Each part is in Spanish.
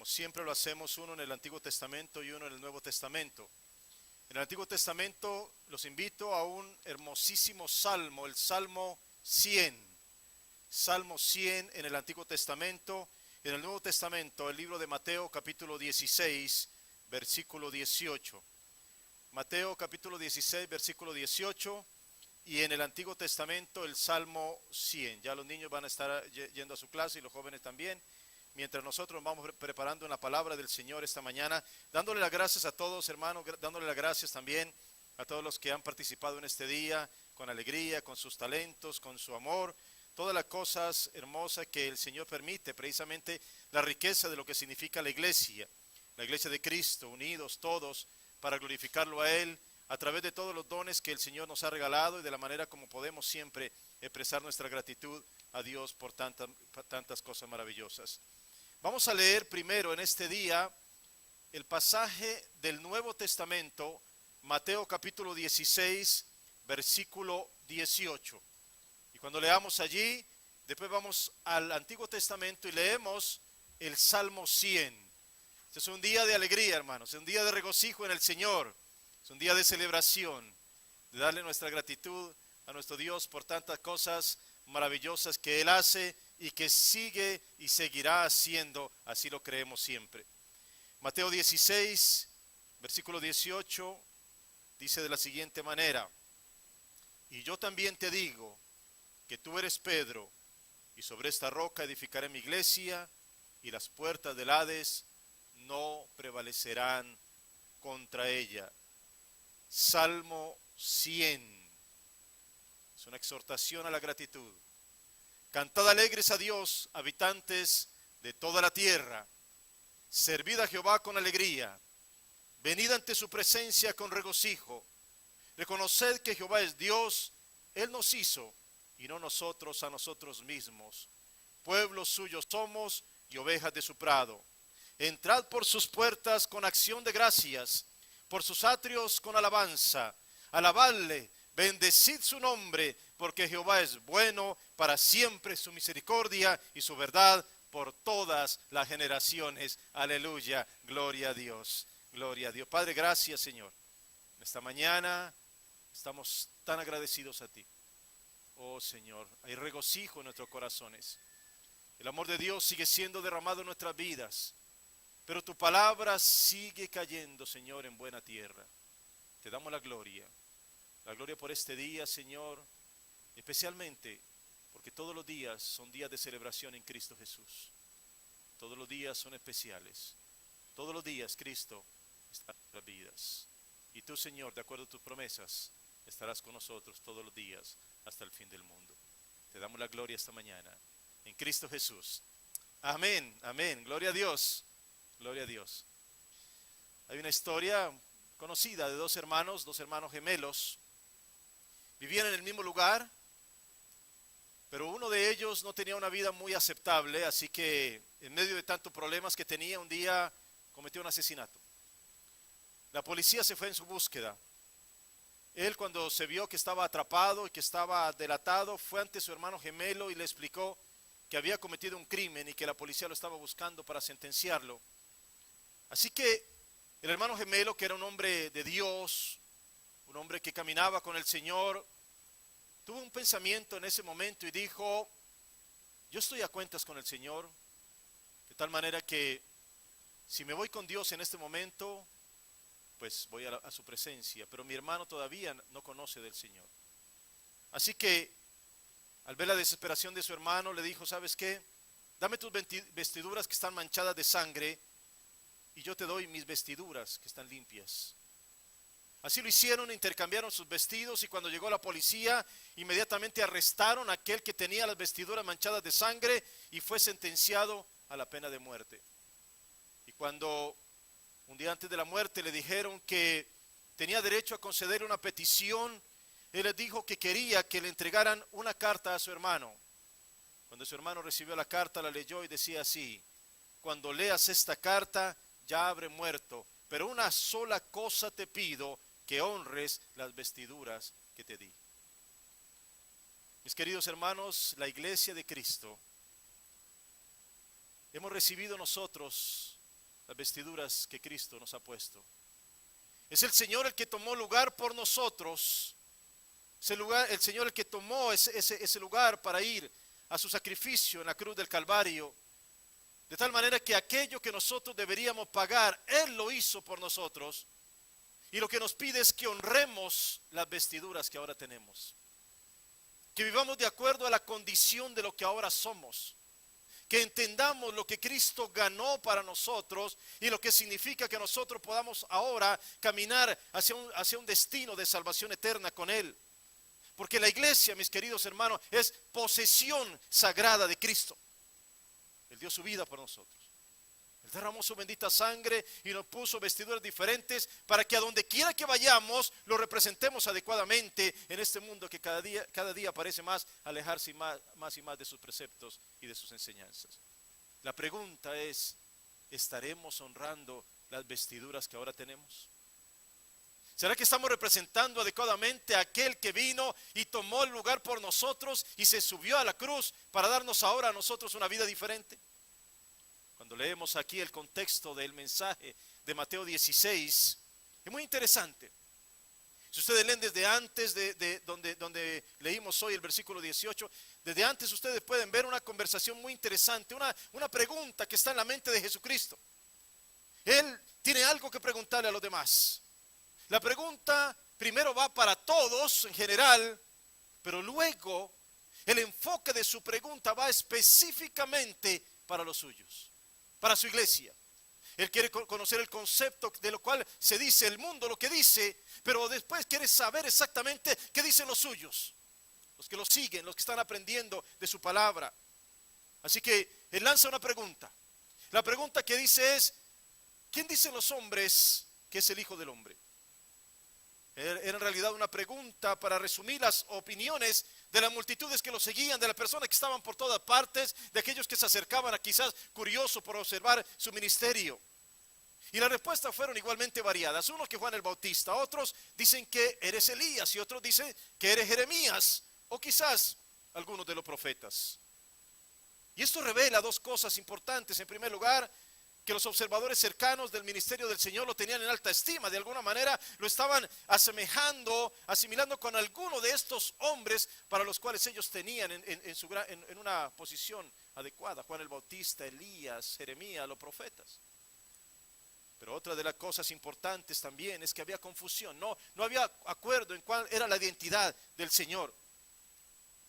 Como siempre lo hacemos, uno en el Antiguo Testamento y uno en el Nuevo Testamento. En el Antiguo Testamento los invito a un hermosísimo salmo, el Salmo 100. Salmo 100 en el Antiguo Testamento. En el Nuevo Testamento, el libro de Mateo capítulo 16, versículo 18. Mateo capítulo 16, versículo 18. Y en el Antiguo Testamento el Salmo 100. Ya los niños van a estar yendo a su clase y los jóvenes también. Mientras nosotros vamos preparando una palabra del Señor esta mañana, dándole las gracias a todos, hermanos, dándole las gracias también a todos los que han participado en este día, con alegría, con sus talentos, con su amor, todas las cosas hermosas que el Señor permite, precisamente la riqueza de lo que significa la iglesia de Cristo, unidos todos para glorificarlo a Él, a través de todos los dones que el Señor nos ha regalado y de la manera como podemos siempre expresar nuestra gratitud a Dios por tantas cosas maravillosas. Vamos a leer primero en este día el pasaje del Nuevo Testamento, Mateo capítulo 16, versículo 18. Y cuando leamos allí, después vamos al Antiguo Testamento y leemos el Salmo 100. Este es un día de alegría, hermanos, es un día de regocijo en el Señor, es un día de celebración, de darle nuestra gratitud a nuestro Dios por tantas cosas maravillosas que Él hace y que sigue y seguirá haciendo, así lo creemos siempre. Mateo 16, versículo 18, dice de la siguiente manera: y yo también te digo que tú eres Pedro, y sobre esta roca edificaré mi iglesia, y las puertas del Hades no prevalecerán contra ella. Salmo 100. Es una exhortación a la gratitud. Cantad alegres a Dios, habitantes de toda la tierra. Servid a Jehová con alegría. Venid ante su presencia con regocijo. Reconoced que Jehová es Dios, Él nos hizo, y no nosotros a nosotros mismos. Pueblo suyo somos y ovejas de su prado. Entrad por sus puertas con acción de gracias, por sus atrios con alabanza. Alabadle, bendecid su nombre, porque Jehová es bueno, para siempre su misericordia y su verdad por todas las generaciones. Aleluya, gloria a Dios, gloria a Dios. Padre, gracias, Señor. Esta mañana estamos tan agradecidos a ti. Oh, Señor, hay regocijo en nuestros corazones. El amor de Dios sigue siendo derramado en nuestras vidas, pero tu palabra sigue cayendo, Señor, en buena tierra. Te damos la gloria por este día, Señor, especialmente porque todos los días son días de celebración en Cristo Jesús. Todos los días son especiales. Todos los días Cristo está en nuestras vidas. Y tú, Señor, de acuerdo a tus promesas, estarás con nosotros todos los días hasta el fin del mundo. Te damos la gloria esta mañana en Cristo Jesús. Amén, amén. Gloria a Dios. Gloria a Dios. Hay una historia conocida de dos hermanos gemelos. Vivían en el mismo lugar, pero uno de ellos no tenía una vida muy aceptable, así que en medio de tantos problemas que tenía, un día cometió un asesinato. La policía se fue en su búsqueda. Él, cuando se vio que estaba atrapado y que estaba delatado, fue ante su hermano gemelo y le explicó que había cometido un crimen y que la policía lo estaba buscando para sentenciarlo. Así que el hermano gemelo, que era un hombre de Dios, un hombre que caminaba con el Señor, tuvo un pensamiento en ese momento y dijo: yo estoy a cuentas con el Señor, de tal manera que si me voy con Dios en este momento, pues voy a su presencia, pero mi hermano todavía no conoce del Señor. Así que al ver la desesperación de su hermano, le dijo: ¿sabes qué? Dame tus vestiduras que están manchadas de sangre y yo te doy mis vestiduras que están limpias. Así lo hicieron, intercambiaron sus vestidos, y cuando llegó la policía, inmediatamente arrestaron a aquel que tenía las vestiduras manchadas de sangre y fue sentenciado a la pena de muerte. Y cuando un día antes de la muerte le dijeron que tenía derecho a conceder una petición, él les dijo que quería que le entregaran una carta a su hermano. Cuando su hermano recibió la carta, la leyó y decía así: cuando leas esta carta, ya habré muerto, pero una sola cosa te pido, que honres las vestiduras que te di. Mis queridos hermanos, la iglesia de Cristo, hemos recibido nosotros las vestiduras que Cristo nos ha puesto. Es el Señor el que tomó lugar por nosotros. El Señor el que tomó ese lugar para ir a su sacrificio en la cruz del Calvario. De tal manera que aquello que nosotros deberíamos pagar, Él lo hizo por nosotros. Y lo que nos pide es que honremos las vestiduras que ahora tenemos. Que vivamos de acuerdo a la condición de lo que ahora somos. Que entendamos lo que Cristo ganó para nosotros y lo que significa que nosotros podamos ahora caminar hacia un destino de salvación eterna con Él. Porque la iglesia, mis queridos hermanos, es posesión sagrada de Cristo. Él dio su vida por nosotros. Él derramó su bendita sangre y nos puso vestiduras diferentes para que a donde quiera que vayamos lo representemos adecuadamente en este mundo que cada día parece más alejarse más y más de sus preceptos y de sus enseñanzas. La pregunta es, ¿estaremos honrando las vestiduras que ahora tenemos? ¿Será que estamos representando adecuadamente a aquel que vino y tomó el lugar por nosotros y se subió a la cruz para darnos ahora a nosotros una vida diferente? Cuando leemos aquí el contexto del mensaje de Mateo 16, es muy interesante. Si ustedes leen desde antes de donde leímos hoy el versículo 18, desde antes ustedes pueden ver una conversación muy interesante, una pregunta que está en la mente de Jesucristo. Él tiene algo que preguntarle a los demás. La pregunta primero va para todos en general, pero luego el enfoque de su pregunta va específicamente para los suyos, para su iglesia. Él quiere conocer el concepto de lo cual se dice el mundo, lo que dice, pero después quiere saber exactamente qué dicen los suyos, los que lo siguen, los que están aprendiendo de su palabra. Así que él lanza una pregunta. La pregunta que dice es, ¿quién dicen los hombres que es el Hijo del Hombre? Era en realidad una pregunta para resumir las opiniones de las multitudes que lo seguían, de las personas que estaban por todas partes, de aquellos que se acercaban a quizás curiosos por observar su ministerio. Y las respuestas fueron igualmente variadas. Unos que Juan el Bautista, otros dicen que eres Elías y otros dicen que eres Jeremías o quizás algunos de los profetas. Y esto revela dos cosas importantes. En primer lugar, que los observadores cercanos del ministerio del Señor lo tenían en alta estima. De alguna manera lo estaban asimilando con alguno de estos hombres para los cuales ellos tenían en una posición adecuada. Juan el Bautista, Elías, Jeremías, los profetas. Pero otra de las cosas importantes también es que había confusión. No había acuerdo en cuál era la identidad del Señor.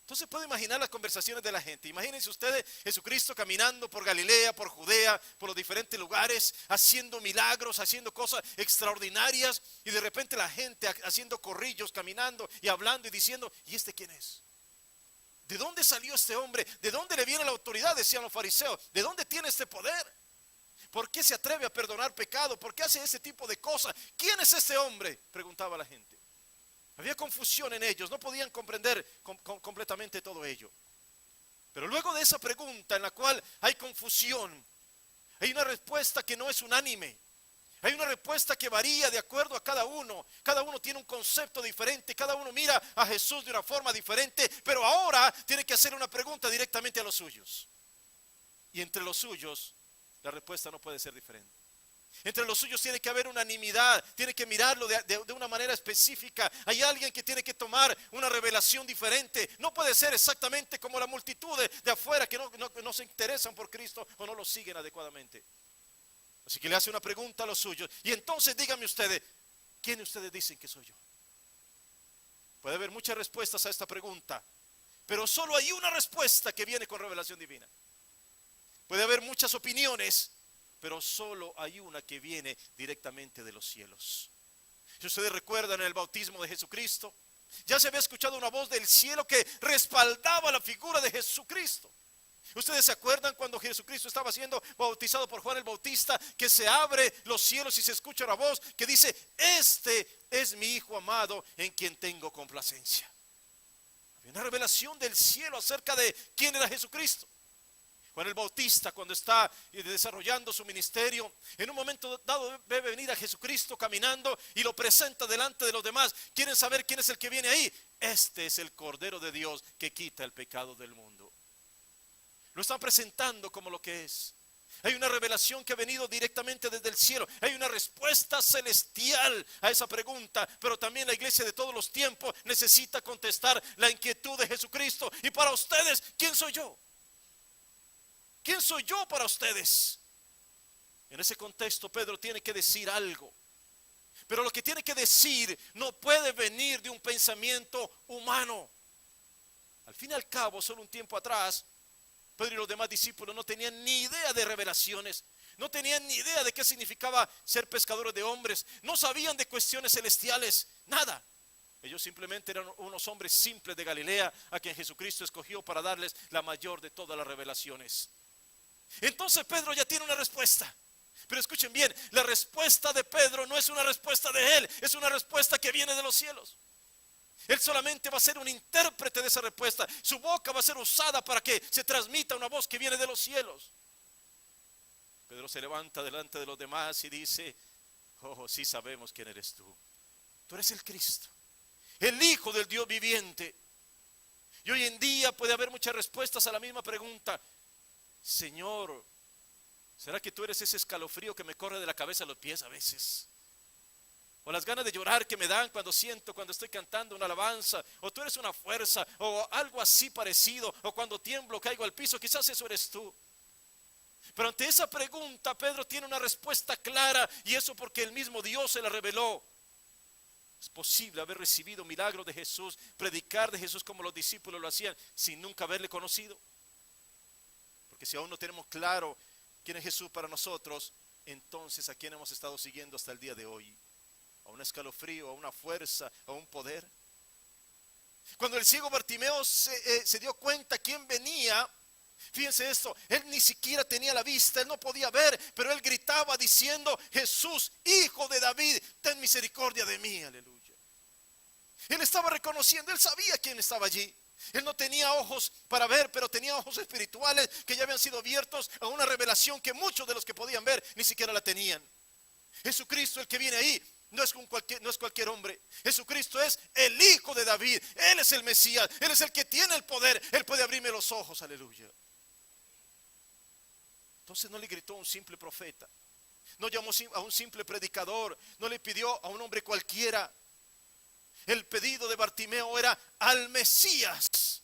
Entonces puede imaginar las conversaciones de la gente. Imagínense ustedes Jesucristo caminando por Galilea, por Judea, por los diferentes lugares, haciendo milagros, haciendo cosas extraordinarias, y de repente la gente haciendo corrillos, caminando y hablando y diciendo, ¿y este quién es? ¿De dónde salió este hombre? ¿De dónde le viene la autoridad? Decían los fariseos. ¿De dónde tiene este poder? ¿Por qué se atreve a perdonar pecado? ¿Por qué hace ese tipo de cosas? ¿Quién es este hombre? Preguntaba la gente. Había confusión en ellos, no podían comprender completamente todo ello. Pero luego de esa pregunta en la cual hay confusión, hay una respuesta que no es unánime. Hay una respuesta que varía de acuerdo a cada uno. Cada uno tiene un concepto diferente, cada uno mira a Jesús de una forma diferente, pero ahora tiene que hacer una pregunta directamente a los suyos. Y entre los suyos, la respuesta no puede ser diferente. Entre los suyos tiene que haber unanimidad, tiene que mirarlo de una manera específica. Hay alguien que tiene que tomar una revelación diferente. No puede ser exactamente como la multitud de afuera que no se interesan por Cristo o no lo siguen adecuadamente. Así que le hace una pregunta a los suyos. Y entonces díganme ustedes, ¿quién de ustedes dicen que soy yo? Puede haber muchas respuestas a esta pregunta, pero solo hay una respuesta que viene con revelación divina. Puede haber muchas opiniones, pero solo hay una que viene directamente de los cielos. Si ustedes recuerdan el bautismo de Jesucristo, ya se había escuchado una voz del cielo que respaldaba la figura de Jesucristo. Ustedes se acuerdan cuando Jesucristo estaba siendo bautizado por Juan el Bautista, que se abre los cielos y se escucha una voz que dice, este es mi Hijo amado en quien tengo complacencia. Había una revelación del cielo acerca de quién era Jesucristo. Juan el Bautista, cuando está desarrollando su ministerio, en un momento dado ve venir a Jesucristo caminando y lo presenta delante de los demás. ¿Quieren saber quién es el que viene ahí? Este es el Cordero de Dios que quita el pecado del mundo. Lo están presentando como lo que es. Hay una revelación que ha venido directamente desde el cielo. Hay una respuesta celestial a esa pregunta. Pero también la iglesia de todos los tiempos necesita contestar la inquietud de Jesucristo. Y para ustedes, ¿quién soy yo? ¿Quién soy yo para ustedes? En ese contexto Pedro tiene que decir algo. Pero lo que tiene que decir no puede venir de un pensamiento humano. Al fin y al cabo, solo un tiempo atrás, Pedro y los demás discípulos no tenían ni idea de revelaciones, no tenían ni idea de qué significaba ser pescadores de hombres, no sabían de cuestiones celestiales, nada. Ellos simplemente eran unos hombres simples de Galilea a quien Jesucristo escogió para darles la mayor de todas las revelaciones. Entonces Pedro ya tiene una respuesta. Pero escuchen bien, la respuesta de Pedro no es una respuesta de él, es una respuesta que viene de los cielos. Él solamente va a ser un intérprete de esa respuesta. Su boca va a ser usada para que se transmita una voz que viene de los cielos. Pedro se levanta delante de los demás y dice: oh, sí sabemos quién eres tú. Tú eres el Cristo, el Hijo del Dios viviente. Y hoy en día puede haber muchas respuestas a la misma pregunta. Señor, ¿será que tú eres ese escalofrío que me corre de la cabeza a los pies a veces? O las ganas de llorar que me dan cuando estoy cantando una alabanza. O tú eres una fuerza, o algo así parecido. O cuando tiemblo, caigo al piso, quizás eso eres tú. Pero ante esa pregunta Pedro tiene una respuesta clara. Y eso porque el mismo Dios se la reveló. Es posible haber recibido milagros de Jesús, predicar de Jesús como los discípulos lo hacían, sin nunca haberle conocido. Porque si aún no tenemos claro quién es Jesús para nosotros, entonces ¿a quién hemos estado siguiendo hasta el día de hoy? ¿A un escalofrío, a una fuerza, a un poder? Cuando el ciego Bartimeo se dio cuenta quién venía, fíjense esto, él ni siquiera tenía la vista, él no podía ver, pero él gritaba diciendo: Jesús, Hijo de David, ten misericordia de mí, aleluya. Él estaba reconociendo, él sabía quién estaba allí. Él no tenía ojos para ver, pero tenía ojos espirituales que ya habían sido abiertos a una revelación que muchos de los que podían ver ni siquiera la tenían. Jesucristo, el que viene ahí, no es cualquier hombre. Jesucristo es el Hijo de David. Él es el Mesías. Él es el que tiene el poder. Él puede abrirme los ojos, aleluya. Entonces no le gritó a un simple profeta, no llamó a un simple predicador, no le pidió a un hombre cualquiera. El pedido de Bartimeo era al Mesías,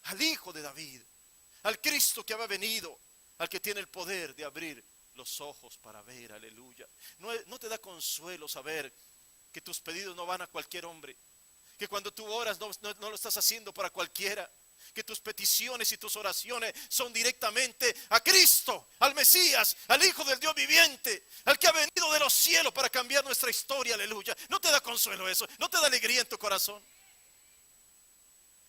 al Hijo de David, al Cristo que había venido, al que tiene el poder de abrir los ojos para ver, aleluya. No te da consuelo saber que tus pedidos no van a cualquier hombre, que cuando tú oras no lo estás haciendo para cualquiera, que tus peticiones y tus oraciones son directamente a Cristo, al Mesías, al Hijo del Dios viviente, al que ha venido de los cielos para cambiar nuestra historia, aleluya. ¿No te da consuelo eso? ¿No te da alegría en tu corazón?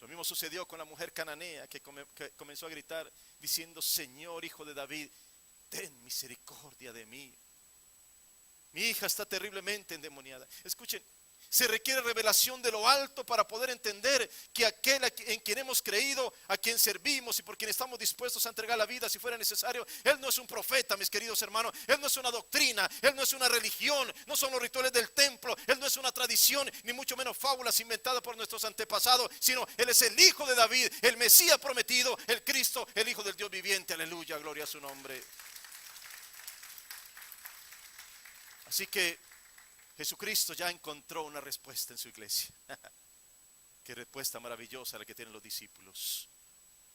Lo mismo sucedió con la mujer cananea que comenzó a gritar diciendo: Señor, Hijo de David, ten misericordia de mí. Mi hija está terriblemente endemoniada. Escuchen, se requiere revelación de lo alto para poder entender que aquel en quien hemos creído, a quien servimos y por quien estamos dispuestos a entregar la vida si fuera necesario, Él no es un profeta, mis queridos hermanos. Él no es una doctrina, Él no es una religión, no son los rituales del templo, Él no es una tradición, ni mucho menos fábulas inventadas por nuestros antepasados, sino Él es el Hijo de David, el Mesías prometido, el Cristo, el Hijo del Dios viviente, aleluya, gloria a su nombre. Así que Jesucristo ya encontró una respuesta en su iglesia. Qué respuesta maravillosa la que tienen los discípulos.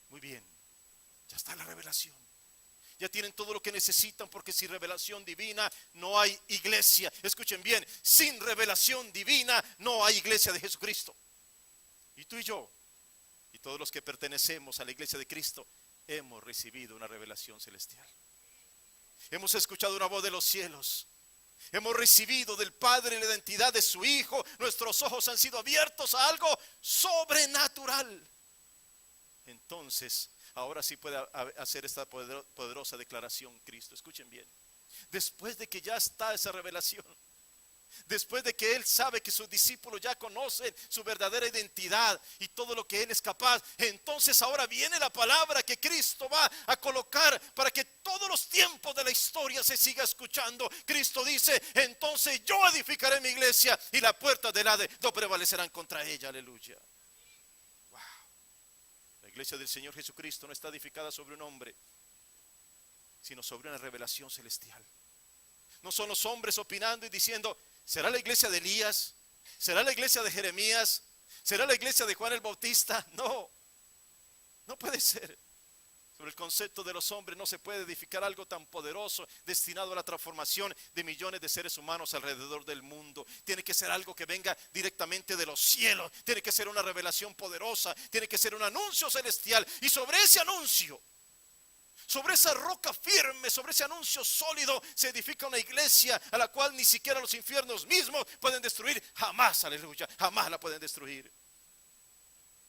Muy bien, ya está la revelación. Ya tienen todo lo que necesitan, porque sin revelación divina no hay iglesia. Escuchen bien, sin revelación divina no hay iglesia de Jesucristo. Y tú y yo, y todos los que pertenecemos a la iglesia de Cristo, hemos recibido una revelación celestial. Hemos escuchado una voz de los cielos. Hemos recibido del Padre la identidad de su Hijo. Nuestros ojos han sido abiertos a algo sobrenatural. Entonces, ahora sí puede hacer esta poderosa declaración Cristo. Escuchen bien. Después de que ya está esa revelación, después de que Él sabe que sus discípulos ya conocen su verdadera identidad y todo lo que Él es capaz, entonces ahora viene la palabra que Cristo va a colocar para que todos los tiempos de la historia se siga escuchando. Cristo dice: entonces yo edificaré mi iglesia y las puertas del Hades no prevalecerán contra ella, aleluya. Wow. La iglesia del Señor Jesucristo no está edificada sobre un hombre. sino sobre una revelación celestial. No son los hombres opinando y diciendo, ¿será la iglesia de Elías? ¿Será la iglesia de Jeremías? ¿Será la iglesia de Juan el Bautista? No, no puede ser. Sobre el concepto de los hombres no se puede edificar algo tan poderoso destinado a la transformación de millones de seres humanos alrededor del mundo. Tiene que ser algo que venga directamente de los cielos. Tiene que ser una revelación poderosa. Tiene que ser un anuncio celestial. Y sobre ese anuncio, sobre esa roca firme, sobre ese anuncio sólido, se edifica una iglesia a la cual ni siquiera los infiernos mismos pueden destruir. Jamás, aleluya, jamás la pueden destruir.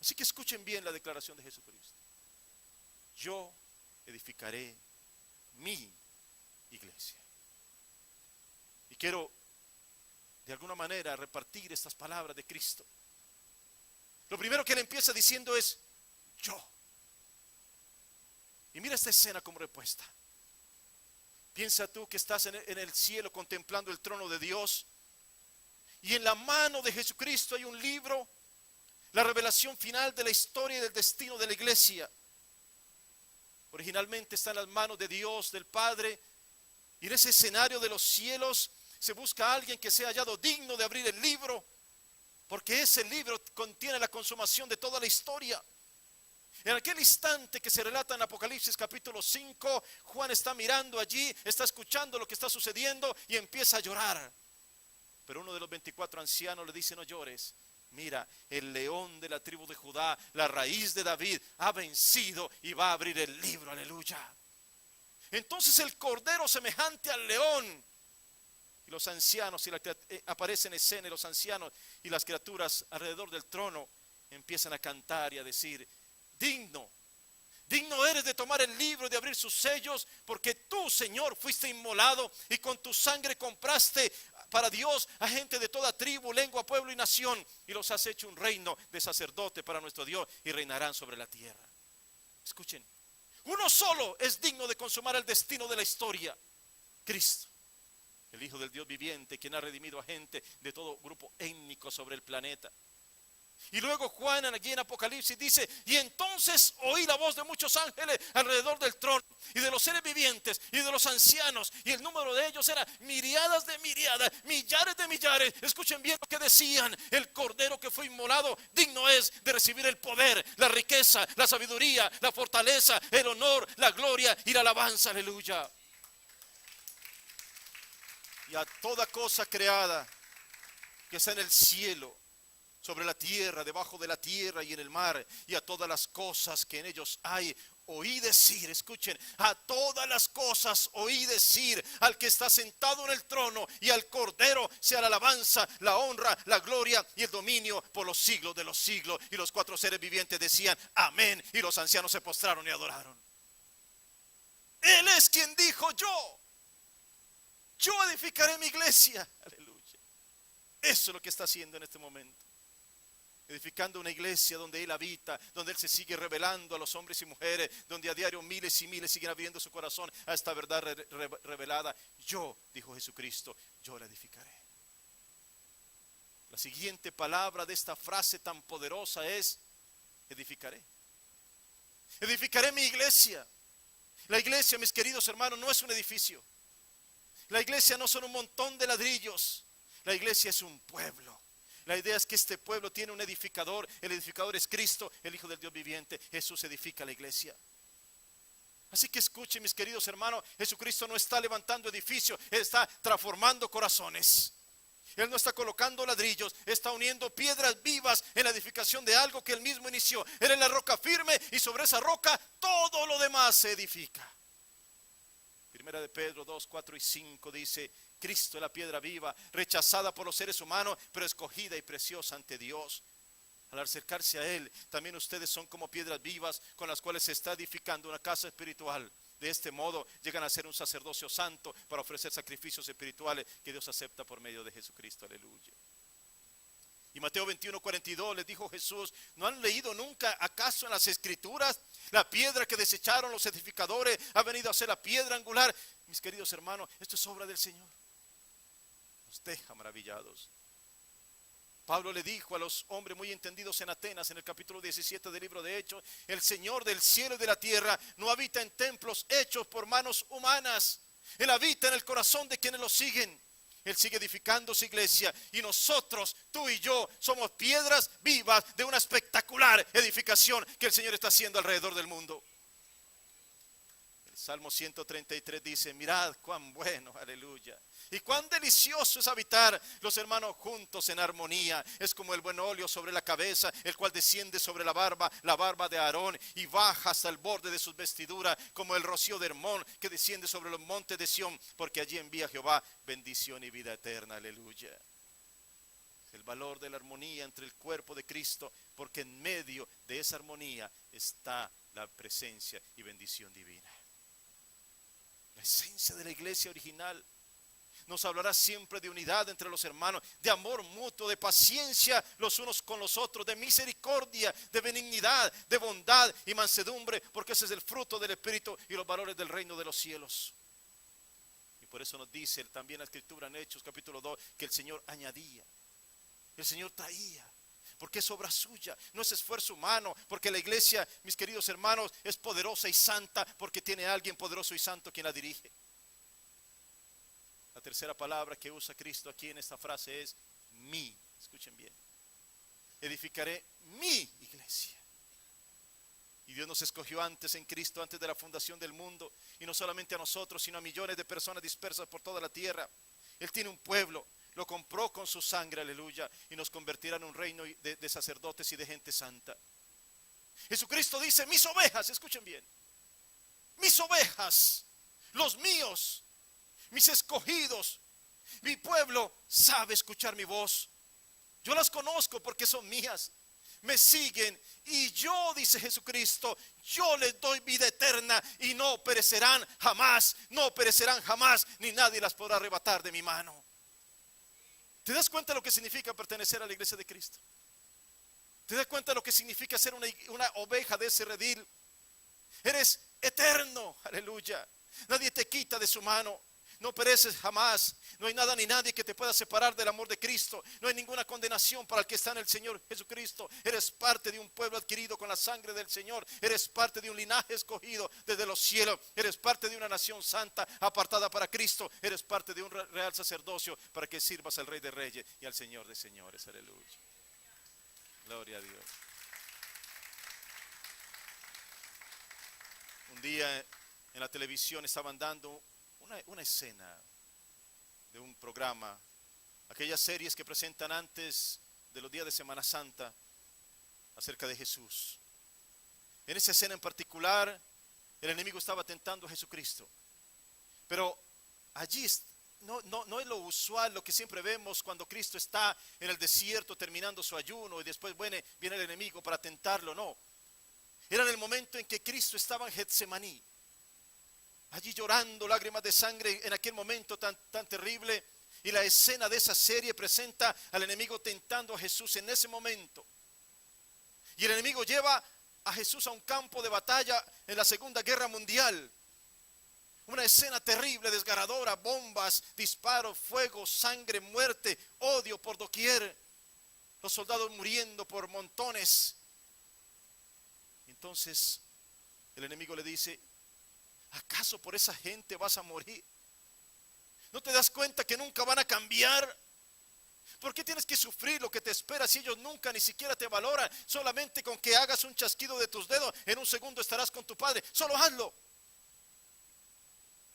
Así que escuchen bien la declaración de Jesucristo. Yo edificaré mi iglesia. Y quiero de alguna manera repartir estas palabras de Cristo. Lo primero que él empieza diciendo es yo. Y mira esta escena como respuesta. Piensa tú que estás en el cielo contemplando el trono de Dios, y en la mano de Jesucristo hay un libro, la revelación final de la historia y del destino de la iglesia. Originalmente está en las manos de Dios, del Padre, y en ese escenario de los cielos se busca a alguien que sea hallado digno de abrir el libro, porque ese libro contiene la consumación de toda la historia. En aquel instante que se relata en Apocalipsis capítulo 5, Juan está mirando allí, está escuchando lo que está sucediendo y empieza a llorar. Pero uno de los 24 ancianos le dice, no llores. Mira, el león de la tribu de Judá, la raíz de David, ha vencido y va a abrir el libro, aleluya. Entonces el cordero semejante al león, y los ancianos, aparece en escena, y los ancianos y las criaturas alrededor del trono empiezan a cantar y a decir, digno eres de tomar el libro y de abrir sus sellos, porque tú, Señor, fuiste inmolado y con tu sangre compraste para Dios a gente de toda tribu, lengua, pueblo y nación, y los has hecho un reino de sacerdote para nuestro Dios, y reinarán sobre la tierra. Escuchen, uno solo es digno de consumar el destino de la historia: Cristo, el Hijo del Dios viviente, quien ha redimido a gente de todo grupo étnico sobre el planeta. Y luego Juan aquí en Apocalipsis dice, y entonces oí la voz de muchos ángeles alrededor del trono, y de los seres vivientes, y de los ancianos, y el número de ellos era miriadas de miriadas, millares de millares. Escuchen bien lo que decían: el cordero que fue inmolado digno es de recibir el poder, la riqueza, la sabiduría, la fortaleza, el honor, la gloria y la alabanza, aleluya. Y a toda cosa creada que está en el cielo, sobre la tierra, debajo de la tierra y en el mar, y a todas las cosas que en ellos hay, oí decir, escuchen, a todas las cosas oí decir al que está sentado en el trono y al Cordero sea la alabanza, la honra, la gloria y el dominio por los siglos de los siglos. Y los cuatro seres vivientes decían amén, y los ancianos se postraron y adoraron. Él es quien dijo, yo edificaré mi iglesia, aleluya. Eso es lo que está haciendo en este momento, edificando una iglesia donde Él habita, donde Él se sigue revelando a los hombres y mujeres, donde a diario miles y miles siguen abriendo su corazón a esta verdad revelada. Yo, dijo Jesucristo, yo la edificaré. La siguiente palabra de esta frase tan poderosa es edificaré. Edificaré mi iglesia. La iglesia, mis queridos hermanos, no es un edificio. La iglesia no son un montón de ladrillos. La iglesia es un pueblo. La idea es que este pueblo tiene un edificador. El edificador es Cristo, el Hijo del Dios viviente. Jesús edifica la iglesia. Así que escuchen, mis queridos hermanos, Jesucristo no está levantando edificios, Él está transformando corazones. Él no está colocando ladrillos, está uniendo piedras vivas en la edificación de algo que Él mismo inició. Él es la roca firme y sobre esa roca todo lo demás se edifica. Primera de Pedro 2, 4 y 5 dice: Cristo es la piedra viva, rechazada por los seres humanos, pero escogida y preciosa ante Dios. Al acercarse a Él, también ustedes son como piedras vivas con las cuales se está edificando una casa espiritual. De este modo llegan a ser un sacerdocio santo para ofrecer sacrificios espirituales que Dios acepta por medio de Jesucristo, aleluya. Y Mateo 21, 42 les dijo Jesús: ¿no han leído nunca acaso en las escrituras? La piedra que desecharon los edificadores ha venido a ser la piedra angular. Mis queridos hermanos, esto es obra del Señor. Nos deja maravillados. Pablo le dijo a los hombres muy entendidos en Atenas, en el capítulo 17 del libro de Hechos: el Señor del cielo y de la tierra no habita en templos hechos por manos humanas. Él habita en el corazón de quienes lo siguen. Él sigue edificando su iglesia, y nosotros, tú y yo, somos piedras vivas de una espectacular edificación que el Señor está haciendo alrededor del mundo. El Salmo 133 dice: mirad cuán bueno, aleluya, y cuán delicioso es habitar los hermanos juntos en armonía. Es como el buen óleo sobre la cabeza, el cual desciende sobre la barba de Aarón, y baja hasta el borde de sus vestiduras, como el rocío de Hermón que desciende sobre los montes de Sión, porque allí envía Jehová bendición y vida eterna, aleluya. El valor de la armonía entre el cuerpo de Cristo, porque en medio de esa armonía está la presencia y bendición divina. La esencia de la iglesia original nos hablará siempre de unidad entre los hermanos, de amor mutuo, de paciencia los unos con los otros, de misericordia, de benignidad, de bondad y mansedumbre, porque ese es el fruto del Espíritu y los valores del reino de los cielos. Y por eso nos dice también la Escritura en Hechos capítulo 2 que el Señor añadía, el Señor traía, porque es obra suya, no es esfuerzo humano, porque la iglesia, mis queridos hermanos, es poderosa y santa, porque tiene a alguien poderoso y santo quien la dirige. La tercera palabra que usa Cristo aquí en esta frase es mi. Escuchen bien: edificaré mi iglesia. Y Dios nos escogió antes en Cristo, antes de la fundación del mundo, y no solamente a nosotros, sino a millones de personas dispersas por toda la tierra. Él tiene un pueblo, lo compró con su sangre, aleluya, y nos convertirá en un reino de sacerdotes y de gente santa. Jesucristo dice: mis ovejas, escuchen bien, mis ovejas, los míos, mis escogidos, mi pueblo sabe escuchar mi voz. Yo las conozco porque son mías, me siguen, y yo, dice Jesucristo, yo les doy vida eterna, y no perecerán jamás, no perecerán jamás, ni nadie las podrá arrebatar de mi mano. ¿Te das cuenta de lo que significa pertenecer a la iglesia de Cristo? ¿Te das cuenta de lo que significa ser una oveja de ese redil? Eres eterno, aleluya. Nadie te quita de su mano. No pereces jamás. No hay nada ni nadie que te pueda separar del amor de Cristo. No hay ninguna condenación para el que está en el Señor Jesucristo. Eres parte de un pueblo adquirido con la sangre del Señor. Eres parte de un linaje escogido desde los cielos. Eres parte de una nación santa apartada para Cristo. Eres parte de un real sacerdocio para que sirvas al Rey de Reyes y al Señor de Señores. Aleluya. Gloria a Dios. Un día en la televisión estaban dando una escena de un programa, aquellas series que presentan antes de los días de Semana Santa acerca de Jesús. En esa escena en particular, el enemigo estaba tentando a Jesucristo, pero allí no es lo usual, lo que siempre vemos cuando Cristo está en el desierto terminando su ayuno y después viene el enemigo para tentarlo. No, era en el momento en que Cristo estaba en Getsemaní, allí llorando lágrimas de sangre en aquel momento tan terrible. Y la escena de esa serie presenta al enemigo tentando a Jesús en ese momento. Y el enemigo lleva a Jesús a un campo de batalla en la Segunda Guerra Mundial. Una escena terrible, desgarradora: bombas, disparos, fuego, sangre, muerte, odio por doquier. Los soldados muriendo por montones. Entonces el enemigo le dice: ¿acaso por esa gente vas a morir? ¿No te das cuenta que nunca van a cambiar? ¿Por qué tienes que sufrir lo que te espera si ellos nunca ni siquiera te valoran? Solamente con que hagas un chasquido de tus dedos, en un segundo estarás con tu Padre. Solo hazlo.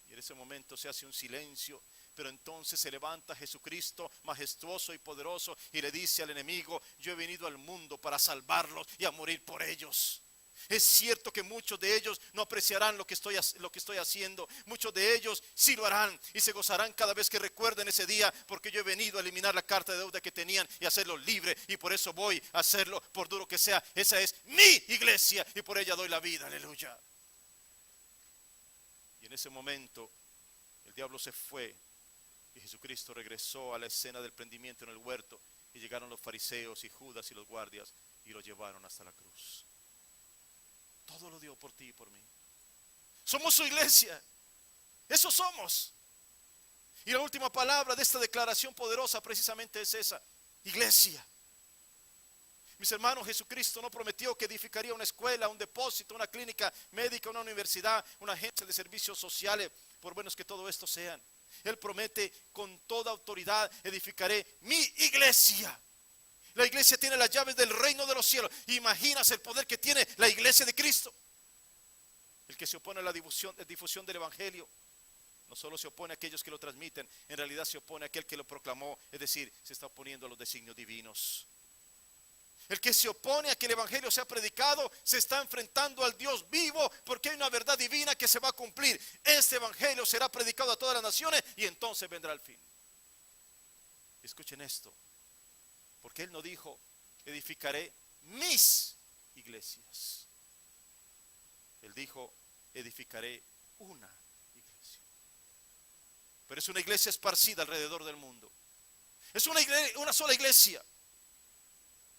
Y en ese momento se hace un silencio. Pero entonces se levanta Jesucristo majestuoso y poderoso y le dice al enemigo: yo he venido al mundo para salvarlos y a morir por ellos. Es cierto que muchos de ellos no apreciarán lo que estoy haciendo. Muchos de ellos sí lo harán y se gozarán cada vez que recuerden ese día, porque yo he venido a eliminar la carta de deuda que tenían y hacerlos libres, y por eso voy a hacerlo, por duro que sea. Esa es mi iglesia y por ella doy la vida, aleluya. Y en ese momento el diablo se fue y Jesucristo regresó a la escena del prendimiento en el huerto, y llegaron los fariseos y Judas y los guardias y lo llevaron hasta la cruz. Todo lo dio por ti y por mí. Somos su iglesia. Eso somos. Y la última palabra de esta declaración poderosa precisamente es esa: iglesia. Mis hermanos, Jesucristo no prometió que edificaría una escuela, un depósito, una clínica médica, una universidad, una agencia de servicios sociales, por buenos que todo esto sean. Él promete con toda autoridad: edificaré mi iglesia. La iglesia tiene las llaves del reino de los cielos. ¿Imaginas el poder que tiene la iglesia de Cristo? El que se opone a la difusión del evangelio no solo se opone a aquellos que lo transmiten, en realidad se opone a aquel que lo proclamó, es decir, se está oponiendo a los designios divinos. El que se opone a que el evangelio sea predicado se está enfrentando al Dios vivo, porque hay una verdad divina que se va a cumplir. Este evangelio será predicado a todas las naciones y entonces vendrá el fin. Escuchen esto, porque Él no dijo: edificaré mis iglesias. Él dijo: edificaré una iglesia. Pero es una iglesia esparcida alrededor del mundo. Es una sola iglesia.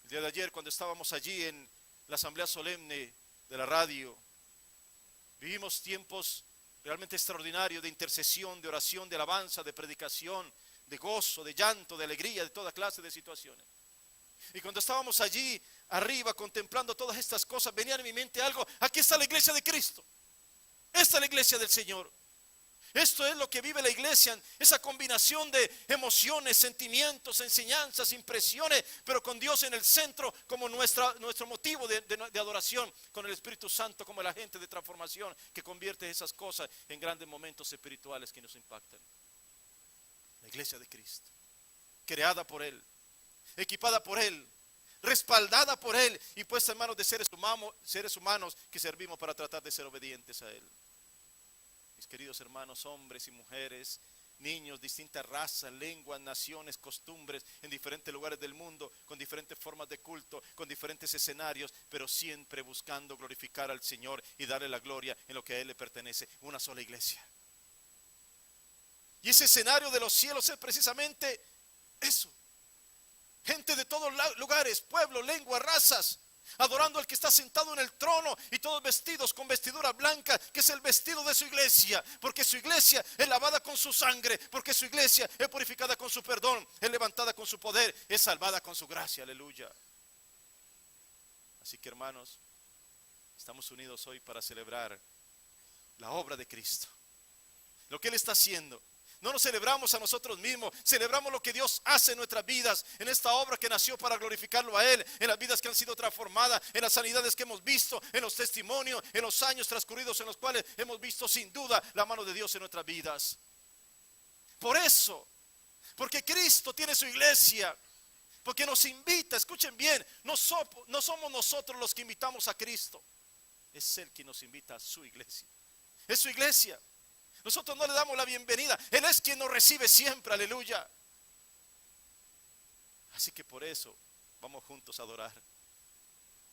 El día de ayer, cuando estábamos allí en la asamblea solemne de la radio, vivimos tiempos realmente extraordinarios de intercesión, de oración, de alabanza, de predicación, de gozo, de llanto, de alegría, de toda clase de situaciones. Y cuando estábamos allí arriba contemplando todas estas cosas, venía en mi mente algo: aquí está la iglesia de Cristo. Esta es la iglesia del Señor. Esto es lo que vive la iglesia, esa combinación de emociones, sentimientos, enseñanzas, impresiones, pero con Dios en el centro como nuestro motivo de adoración, con el Espíritu Santo como el agente de transformación que convierte esas cosas en grandes momentos espirituales que nos impactan. La iglesia de Cristo, creada por Él, equipada por Él, respaldada por Él y puesta en manos de seres humanos que servimos para tratar de ser obedientes a Él. Mis queridos hermanos, hombres y mujeres, niños, distintas razas, lenguas, naciones, costumbres, en diferentes lugares del mundo, con diferentes formas de culto, con diferentes escenarios, pero siempre buscando glorificar al Señor y darle la gloria en lo que a Él le pertenece. Una sola iglesia. Y ese escenario de los cielos es precisamente eso. Gente de todos lugares, pueblos, lenguas, razas, adorando al que está sentado en el trono, y todos vestidos con vestidura blanca, que es el vestido de su iglesia, porque su iglesia es lavada con su sangre, porque su iglesia es purificada con su perdón, es levantada con su poder, es salvada con su gracia. Aleluya. Así que, hermanos, estamos unidos hoy para celebrar la obra de Cristo, lo que Él está haciendo. No nos celebramos a nosotros mismos, celebramos lo que Dios hace en nuestras vidas, en esta obra que nació para glorificarlo a Él, en las vidas que han sido transformadas, en las sanidades que hemos visto, en los testimonios, en los años transcurridos en los cuales hemos visto sin duda la mano de Dios en nuestras vidas. Por eso, porque Cristo tiene su iglesia, porque nos invita, escuchen bien, no somos nosotros los que invitamos a Cristo, es Él quien nos invita a su iglesia, es su iglesia. Nosotros no le damos la bienvenida, Él es quien nos recibe siempre, aleluya. Así que por eso vamos juntos a adorar.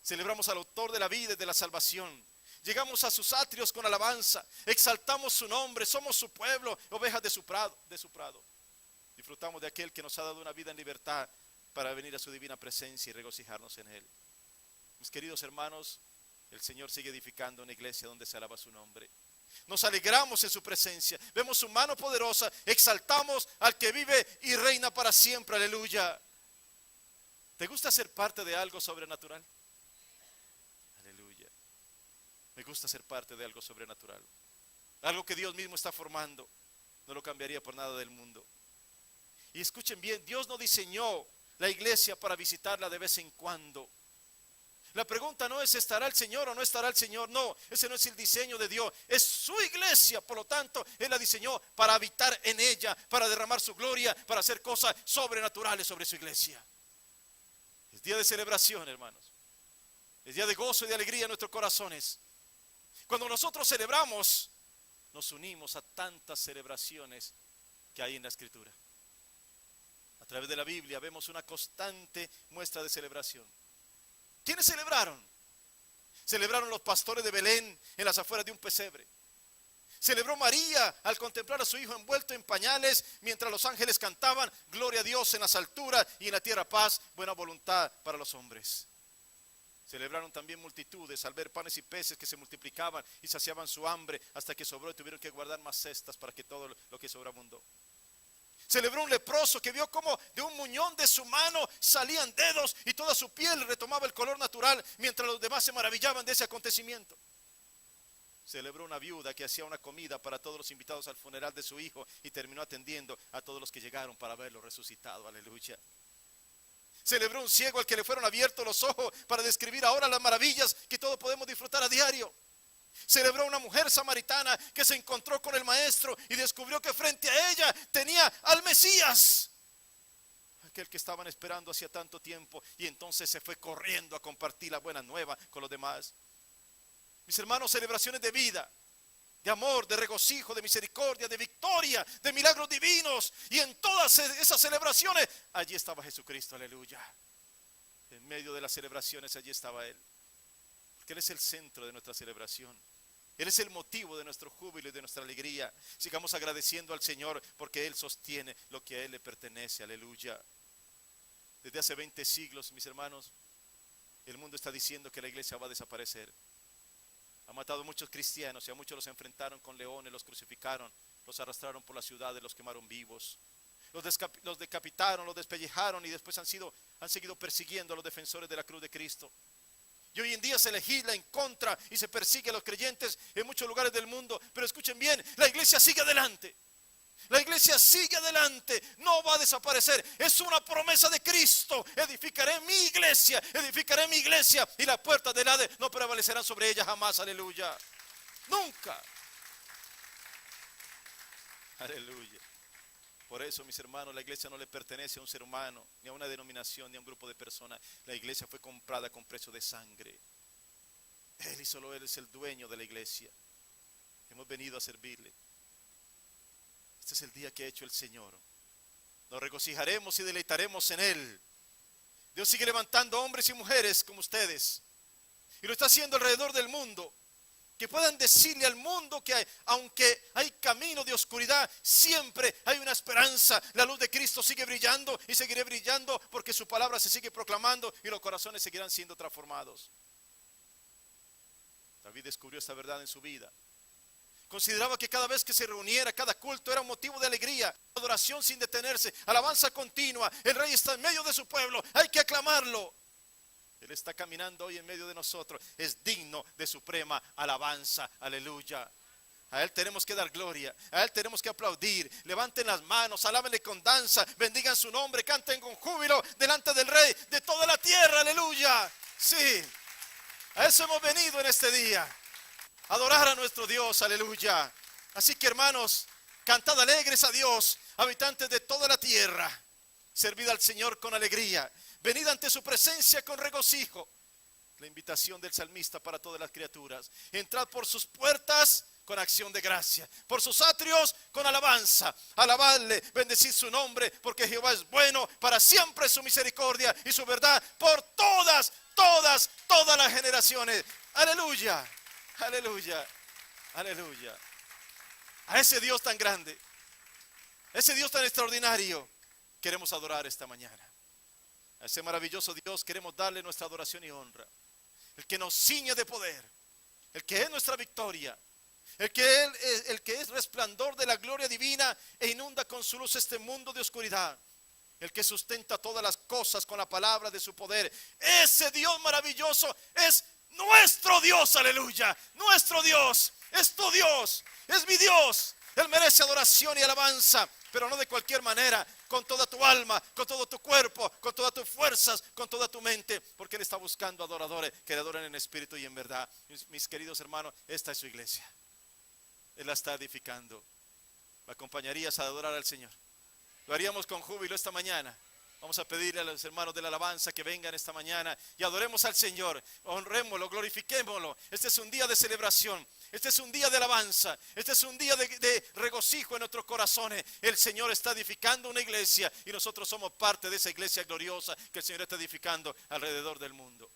Celebramos al autor de la vida y de la salvación. Llegamos a sus atrios con alabanza, exaltamos su nombre, somos su pueblo, ovejas de su prado. Disfrutamos de aquel que nos ha dado una vida en libertad para venir a su divina presencia y regocijarnos en Él. Mis queridos hermanos, el Señor sigue edificando una iglesia donde se alaba su nombre. Nos alegramos en su presencia, vemos su mano poderosa, exaltamos al que vive y reina para siempre, aleluya. ¿Te gusta ser parte de algo sobrenatural? Aleluya. Me gusta ser parte de algo sobrenatural, algo que Dios mismo está formando. No lo cambiaría por nada del mundo. Y escuchen bien, Dios no diseñó la iglesia para visitarla de vez en cuando. La pregunta no es: ¿estará el Señor o no estará el Señor? No, ese no es el diseño de Dios. Es su iglesia, por lo tanto, Él la diseñó para habitar en ella, para derramar su gloria, para hacer cosas sobrenaturales sobre su iglesia. Es día de celebración, hermanos. Es día de gozo y de alegría en nuestros corazones. Cuando nosotros celebramos, nos unimos a tantas celebraciones que hay en la Escritura. A través de la Biblia vemos una constante muestra de celebración. ¿Quiénes celebraron? Celebraron los pastores de Belén en las afueras de un pesebre. Celebró María al contemplar a su hijo envuelto en pañales mientras los ángeles cantaban: gloria a Dios en las alturas y en la tierra paz, buena voluntad para los hombres. Celebraron también multitudes al ver panes y peces que se multiplicaban y saciaban su hambre hasta que sobró y tuvieron que guardar más cestas para que todo lo que sobreabundó. Celebró un leproso que vio como de un muñón de su mano salían dedos y toda su piel retomaba el color natural, mientras los demás se maravillaban de ese acontecimiento. Celebró una viuda que hacía una comida para todos los invitados al funeral de su hijo y terminó atendiendo a todos los que llegaron para verlo resucitado. Aleluya. Celebró un ciego al que le fueron abiertos los ojos para describir ahora las maravillas que todos podemos disfrutar a diario. Celebró una mujer samaritana que se encontró con el maestro y descubrió que frente a ella tenía al Mesías, aquel que estaban esperando hacía tanto tiempo, y entonces se fue corriendo a compartir la buena nueva con los demás. Mis hermanos, celebraciones de vida, de amor, de regocijo, de misericordia, de victoria, de milagros divinos, y en todas esas celebraciones allí estaba Jesucristo. Aleluya. En medio de las celebraciones allí estaba Él, porque Él es el centro de nuestra celebración. Él es el motivo de nuestro júbilo y de nuestra alegría. Sigamos agradeciendo al Señor porque Él sostiene lo que a Él le pertenece. Aleluya. Desde hace 20 siglos, mis hermanos, el mundo está diciendo que la iglesia va a desaparecer. Ha matado a muchos cristianos y a muchos los enfrentaron con leones, los crucificaron, los arrastraron por las ciudades, los quemaron vivos. Los decapitaron, los despellejaron y después han seguido persiguiendo a los defensores de la cruz de Cristo. Y hoy en día se legisla en contra y se persigue a los creyentes en muchos lugares del mundo. Pero escuchen bien, la iglesia sigue adelante. La iglesia sigue adelante, no va a desaparecer. Es una promesa de Cristo. Edificaré mi iglesia y las puertas del Hades no prevalecerán sobre ella jamás. Aleluya. Nunca. Aleluya. Por eso, mis hermanos, la iglesia no le pertenece a un ser humano, ni a una denominación, ni a un grupo de personas. La iglesia fue comprada con precio de sangre. Él y solo Él es el dueño de la iglesia. Hemos venido a servirle. Este es el día que ha hecho el Señor. Nos regocijaremos y deleitaremos en Él. Dios sigue levantando hombres y mujeres como ustedes. Y lo está haciendo alrededor del mundo. Que puedan decirle al mundo que aunque hay camino de oscuridad, siempre hay una esperanza. La luz de Cristo sigue brillando y seguirá brillando porque su palabra se sigue proclamando y los corazones seguirán siendo transformados. David descubrió esta verdad en su vida. Consideraba que cada vez que se reuniera, cada culto era un motivo de alegría, adoración sin detenerse, alabanza continua. El rey está en medio de su pueblo, hay que aclamarlo. Él está caminando hoy en medio de nosotros, es digno de suprema alabanza. Aleluya. A Él tenemos que dar gloria, a Él tenemos que aplaudir. Levanten las manos, alábenle con danza, bendigan su nombre, canten con júbilo delante del Rey de toda la tierra. Aleluya. Sí, a eso hemos venido en este día. Adorar a nuestro Dios, aleluya. Así que hermanos, cantad alegres a Dios, habitantes de toda la tierra. Servid al Señor con alegría. Venid ante su presencia con regocijo. La invitación del salmista para todas las criaturas. Entrad por sus puertas con acción de gracia, por sus atrios con alabanza. Alabadle, bendecid su nombre, porque Jehová es bueno, para siempre su misericordia y su verdad por todas las generaciones. Aleluya. Aleluya, aleluya. A ese Dios tan grande, a ese Dios tan extraordinario, queremos adorar esta mañana. A ese maravilloso Dios queremos darle nuestra adoración y honra. El que nos ciñe de poder, el que es nuestra victoria, el que es resplandor de la gloria divina e inunda con su luz este mundo de oscuridad. El que sustenta todas las cosas con la palabra de su poder. Ese Dios maravilloso es nuestro Dios, aleluya. Nuestro Dios, es tu Dios, es mi Dios. Él merece adoración y alabanza, pero no de cualquier manera, con toda tu alma, con todo tu cuerpo, con todas tus fuerzas, con toda tu mente, porque Él está buscando adoradores que le adoren en espíritu y en verdad. Mis queridos hermanos, esta es su iglesia. Él la está edificando. ¿Me acompañarías a adorar al Señor? Lo haríamos con júbilo esta mañana. Vamos a pedirle a los hermanos de la alabanza que vengan esta mañana y adoremos al Señor, honrémoslo, glorifiquémoslo. Este es un día de celebración, este es un día de alabanza, este es un día de regocijo en nuestros corazones. El Señor está edificando una iglesia y nosotros somos parte de esa iglesia gloriosa que el Señor está edificando alrededor del mundo.